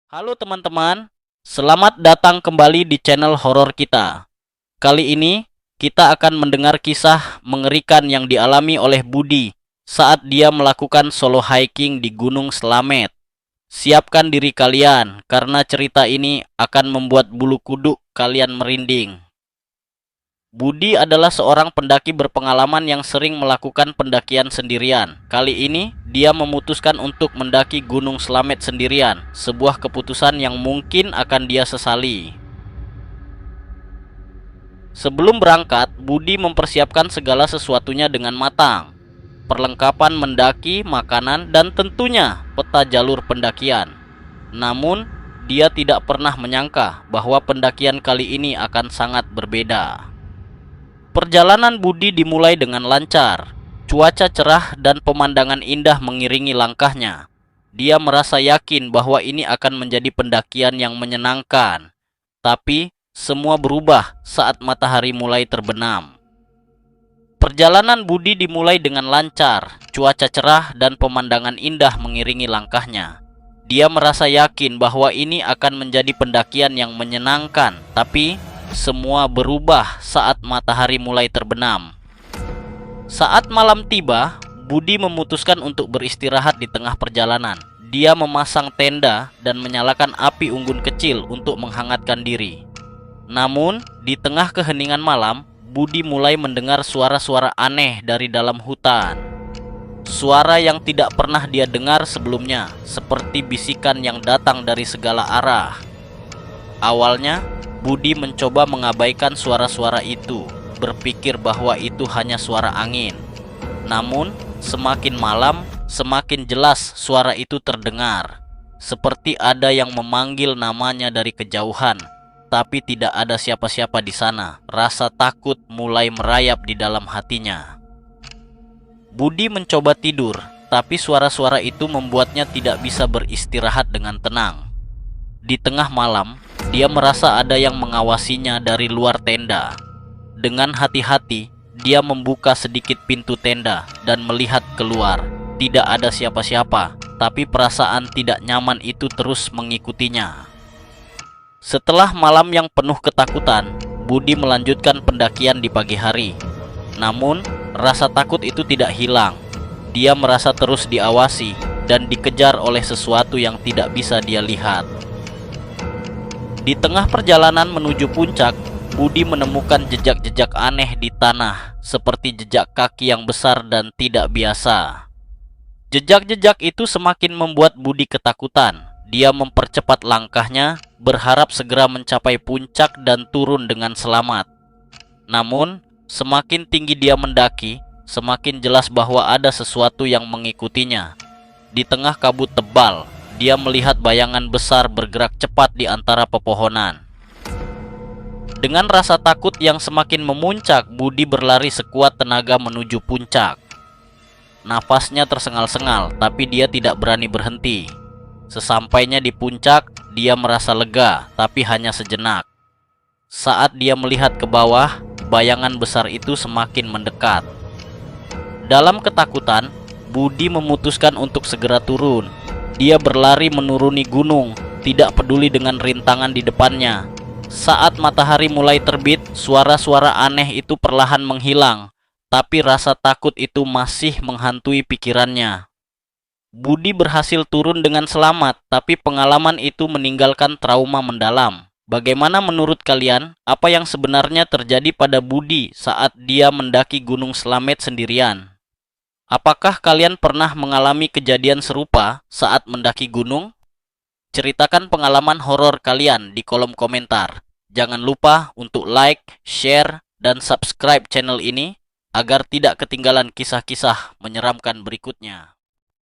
Halo teman-teman, selamat datang kembali di channel horor kita. Kali ini kita akan mendengar kisah mengerikan yang dialami oleh Budi saat dia melakukan solo hiking di Gunung Slamet. Siapkan diri kalian karena cerita ini akan membuat bulu kuduk kalian merinding. Budi adalah seorang pendaki berpengalaman yang sering melakukan pendakian sendirian. Kali ini, dia memutuskan untuk mendaki Gunung Slamet sendirian, sebuah keputusan yang mungkin akan dia sesali. Sebelum berangkat, Budi mempersiapkan segala sesuatunya dengan matang. Perlengkapan mendaki, makanan, dan tentunya peta jalur pendakian. Namun, dia tidak pernah menyangka bahwa pendakian kali ini akan sangat berbeda. Perjalanan Budi dimulai dengan lancar. Cuaca cerah dan pemandangan indah mengiringi langkahnya. Dia merasa yakin bahwa ini akan menjadi pendakian yang menyenangkan. Tapi, semua berubah saat matahari mulai terbenam. Perjalanan Budi dimulai dengan lancar. Cuaca cerah dan pemandangan indah mengiringi langkahnya. Dia merasa yakin bahwa ini akan menjadi pendakian yang menyenangkan. Tapi, semua berubah saat matahari mulai terbenam. Saat malam tiba, Budi memutuskan untuk beristirahat di tengah perjalanan. Dia memasang tenda dan menyalakan api unggun kecil untuk menghangatkan diri. Namun, di tengah keheningan malam, Budi mulai mendengar suara-suara aneh dari dalam hutan. Suara yang tidak pernah dia dengar sebelumnya, seperti bisikan yang datang dari segala arah. Awalnya, Budi mencoba mengabaikan suara-suara itu, berpikir bahwa itu hanya suara angin. Namun, semakin malam, semakin jelas suara itu terdengar. Seperti ada yang memanggil namanya dari kejauhan, tapi tidak ada siapa-siapa di sana. Rasa takut mulai merayap di dalam hatinya. Budi mencoba tidur, tapi suara-suara itu membuatnya tidak bisa beristirahat dengan tenang. Di tengah malam, dia merasa ada yang mengawasinya dari luar tenda. Dengan hati-hati, dia membuka sedikit pintu tenda dan melihat keluar. Tidak ada siapa-siapa, tapi perasaan tidak nyaman itu terus mengikutinya. Setelah malam yang penuh ketakutan, Budi melanjutkan pendakian di pagi hari. Namun, rasa takut itu tidak hilang. Dia merasa terus diawasi dan dikejar oleh sesuatu yang tidak bisa dia lihat. Di tengah perjalanan menuju puncak, Budi menemukan jejak-jejak aneh di tanah, seperti jejak kaki yang besar dan tidak biasa. Jejak-jejak itu semakin membuat Budi ketakutan. Dia mempercepat langkahnya, berharap segera mencapai puncak dan turun dengan selamat. Namun, semakin tinggi dia mendaki, semakin jelas bahwa ada sesuatu yang mengikutinya. Di tengah kabut tebal, dia melihat bayangan besar bergerak cepat di antara pepohonan. Dengan rasa takut yang semakin memuncak, Budi berlari sekuat tenaga menuju puncak. Nafasnya tersengal-sengal, tapi dia tidak berani berhenti. Sesampainya di puncak, dia merasa lega, tapi hanya sejenak. Saat dia melihat ke bawah, bayangan besar itu semakin mendekat. Dalam ketakutan, Budi memutuskan untuk segera turun. Dia berlari menuruni gunung, tidak peduli dengan rintangan di depannya. Saat matahari mulai terbit, suara-suara aneh itu perlahan menghilang, tapi rasa takut itu masih menghantui pikirannya. Budi berhasil turun dengan selamat, tapi pengalaman itu meninggalkan trauma mendalam. Bagaimana menurut kalian? Apa yang sebenarnya terjadi pada Budi saat dia mendaki Gunung Slamet sendirian? Apakah kalian pernah mengalami kejadian serupa saat mendaki gunung? Ceritakan pengalaman horor kalian di kolom komentar. Jangan lupa untuk like, share, dan subscribe channel ini agar tidak ketinggalan kisah-kisah menyeramkan berikutnya.